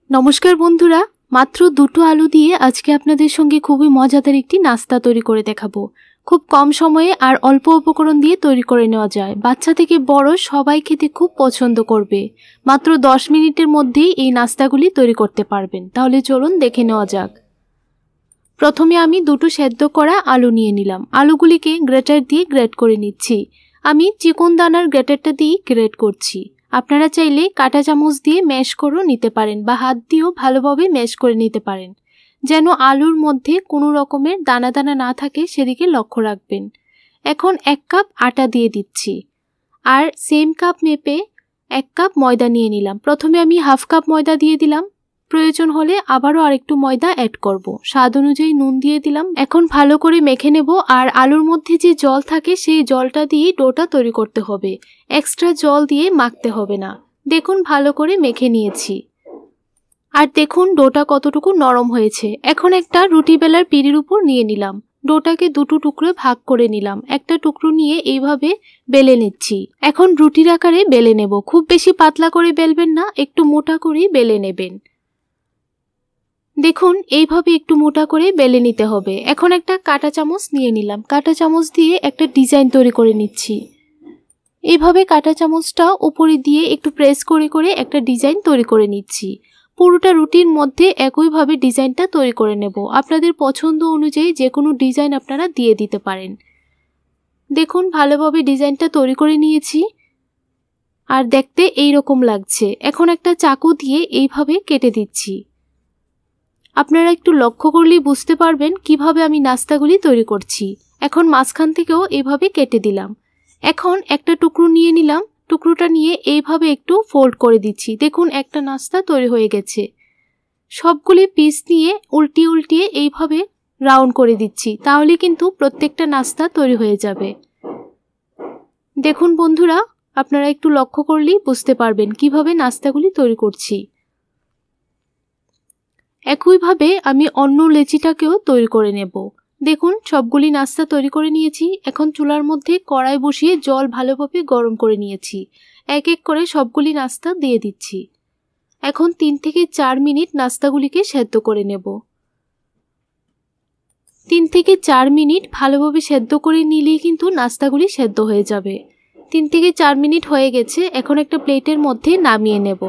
নমস্কার বন্ধুরা, মাত্র দুটো আলু দিয়ে আজকে আপনাদের সঙ্গে খুবই মজাদার একটি নাস্তা তৈরি করে দেখাবো। খুব কম সময়ে আর অল্প উপকরণ দিয়ে তৈরি করে নেওয়া যায়। বাচ্চা থেকে বড় সবাই খেতে খুব পছন্দ করবে। মাত্র 10 মিনিটের মধ্যেই এই নাস্তাগুলি তৈরি করতে পারবেন। তাহলে চলুন দেখে নেওয়া যাক। প্রথমে আমি দুটো সেদ্ধ করা আলু নিয়ে নিলাম। আলুগুলিকে গ্রেটার দিয়ে গ্রেট করে নিচ্ছি। আমি চিকন দানার গ্রেটারটা দিয়ে গ্রেট করছি। আপনারা চাইলে কাঁটা চামচ দিয়ে ম্যাশ করেও নিতে পারেন বা হাত দিয়েও ভালোভাবে ম্যাশ করে নিতে পারেন, যেন আলুর মধ্যে কোনো রকমের দানা দানা না থাকে সেদিকে লক্ষ্য রাখবেন। এখন 1 কাপ আটা দিয়ে দিচ্ছি আর সেম কাপ মেপে 1 কাপ ময়দা নিয়ে নিলাম। প্রথমে আমি হাফ কাপ ময়দা দিয়ে দিলাম, প্রয়োজন হলে আবারও আরেকটু ময়দা অ্যাড করব। স্বাদ অনুযায়ী নুন দিয়ে দিলাম। এখন ভালো করে মেখে নেব আর আলুর মধ্যে যে জল থাকে সেই জলটা দিয়ে ডোটা তৈরি করতে হবে। এক্সট্রা জল দিয়ে মাখতে হবে না। দেখুন ভালো করে মেখে নিয়েছি আর দেখুন ডোটা কতটুকু নরম হয়েছে। এখন একটা রুটি বেলার পিঁড়ির উপর নিয়ে নিলাম। ডোটাকে দুটো টুকরো ভাগ করে নিলাম। একটা টুকরো নিয়ে এইভাবে বেলে নিচ্ছি। এখন রুটির আকারে বেলে নেব। খুব বেশি পাতলা করে বেলবেন না, একটু মোটা করেই বেলে নেবেন। দেখুন এইভাবে একটু মোটা করে বেলে নিতে হবে। এখন একটা কাঁটা চামচ নিয়ে নিলাম। কাঁটা চামচ দিয়ে একটা ডিজাইন তৈরি করে নিচ্ছি। এইভাবে কাঁটা চামচটা উপরে দিয়ে একটু প্রেস করে করে একটা ডিজাইন তৈরি করে নিচ্ছি। পুরোটা রুটির মধ্যে একইভাবে ডিজাইনটা তৈরি করে নেব। আপনাদের পছন্দ অনুযায়ী যে কোনো ডিজাইন আপনারা দিয়ে দিতে পারেন। দেখুন ভালোভাবে ডিজাইনটা তৈরি করে নিয়েছি আর দেখতে এই রকম লাগছে। এখন একটা চাকু দিয়ে এইভাবে কেটে দিচ্ছি। আপনারা একটু লক্ষ্য করলেই বুঝতে পারবেন কিভাবে আমি নাস্তাগুলি তৈরি করছি। এখন মাঝখান থেকেও এইভাবে কেটে দিলাম। এখন একটা টুকরো নিয়ে নিলাম। টুকরোটা নিয়ে এইভাবে একটু ফোল্ড করে দিচ্ছি। দেখুন একটা নাস্তা তৈরি হয়ে গেছে। সবগুলি পিস নিয়ে উল্টিয়ে উল্টিয়ে এইভাবে রাউন্ড করে দিচ্ছি। তাহলে কিন্তু প্রত্যেকটা নাস্তা তৈরি হয়ে যাবে। দেখুন বন্ধুরা, আপনারা একটু লক্ষ্য করলেই বুঝতে পারবেন কিভাবে নাস্তাগুলি তৈরি করছি। একইভাবে আমি অন্য লেচিটাকেও তৈরি করে নেব। দেখুন সবগুলি নাস্তা তৈরি করে নিয়েছি। এখন চুলার মধ্যে কড়াই বসিয়ে জল ভালোভাবে গরম করে নিয়েছি। এক এক করে সবগুলি নাস্তা দিয়ে দিচ্ছি। এখন 3 থেকে 4 মিনিট নাস্তাগুলিকে সেদ্ধ করে নেব। 3 থেকে 4 মিনিট ভালোভাবে সেদ্ধ করে নিলেই কিন্তু নাস্তাগুলি সেদ্ধ হয়ে যাবে। 3 থেকে 4 মিনিট হয়ে গেছে। এখন একটা প্লেটের মধ্যে নামিয়ে নেব।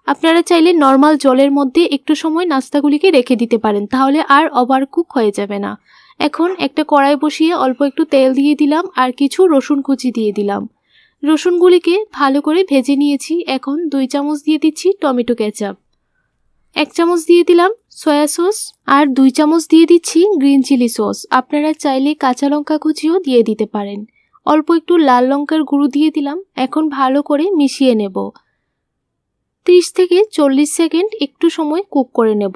আপনারা চাইলে নর্মাল জলের মধ্যে একটু সময় নাস্তাগুলিকে রেখে দিতে পারেন, তাহলে আর ওভারকুক হয়ে যাবে না। এখন একটা কড়াই বসিয়ে অল্প একটু তেল দিয়ে দিলাম আর কিছু রসুন কুচি দিয়ে দিলাম। রসুনগুলিকে ভালো করে ভেজে নিয়েছি। এখন 2 চামচ দিয়ে দিচ্ছি টমেটো কেচাপ, 1 চামচ দিয়ে দিলাম সয়া সস আর 2 চামচ দিয়ে দিচ্ছি গ্রিন চিলি সস। আপনারা চাইলে কাঁচা লঙ্কা কুচিও দিয়ে দিতে পারেন। অল্প একটু লাল লঙ্কার গুঁড়ো দিয়ে দিলাম। এখন ভালো করে মিশিয়ে নেব। 30 থেকে 40 সেকেন্ড একটু সময় কুক করে নেব।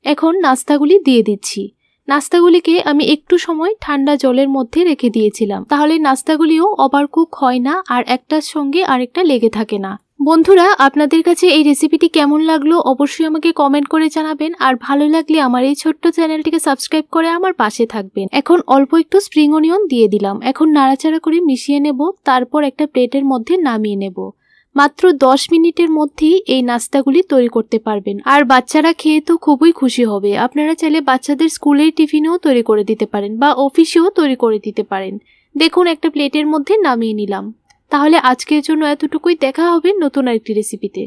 এখন নাস্তাগুলি দিয়ে দিচ্ছি। নাস্তাগুলিকে আমি একটু সময় ঠান্ডা জলের মধ্যে রেখে দিয়েছিলাম, তাহলে নাস্তাগুলিও ওভারকুক হয় না আর একটার সঙ্গে আরেকটা লেগে থাকে না। বন্ধুরা, আপনাদের কাছে এই রেসিপিটি কেমন লাগলো অবশ্যই আমাকে কমেন্ট করে জানাবেন। আর ভালো লাগলে আমার এই ছোট্ট চ্যানেলটিকে সাবস্ক্রাইব করে আমার পাশে থাকবেন। এখন অল্প একটু স্প্রিং অনিয়ন দিয়ে দিলাম। এখন নাড়াচাড়া করে মিশিয়ে নেব। তারপর একটা প্লেটের মধ্যে নামিয়ে নেব। মাত্র 10 মিনিটের মধ্যেই এই নাস্তাগুলি তৈরি করতে পারবেন আর বাচ্চারা খেয়ে তো খুবই খুশি হবে। আপনারা চাইলে বাচ্চাদের স্কুলের টিফিনেও তৈরি করে দিতে পারেন বা অফিসেও তৈরি করে দিতে পারেন। দেখুন একটা প্লেটের মধ্যে নামিয়ে নিলাম। তাহলে আজকের জন্য এতটুকুই। দেখা হবে নতুন আরেকটি রেসিপিতে।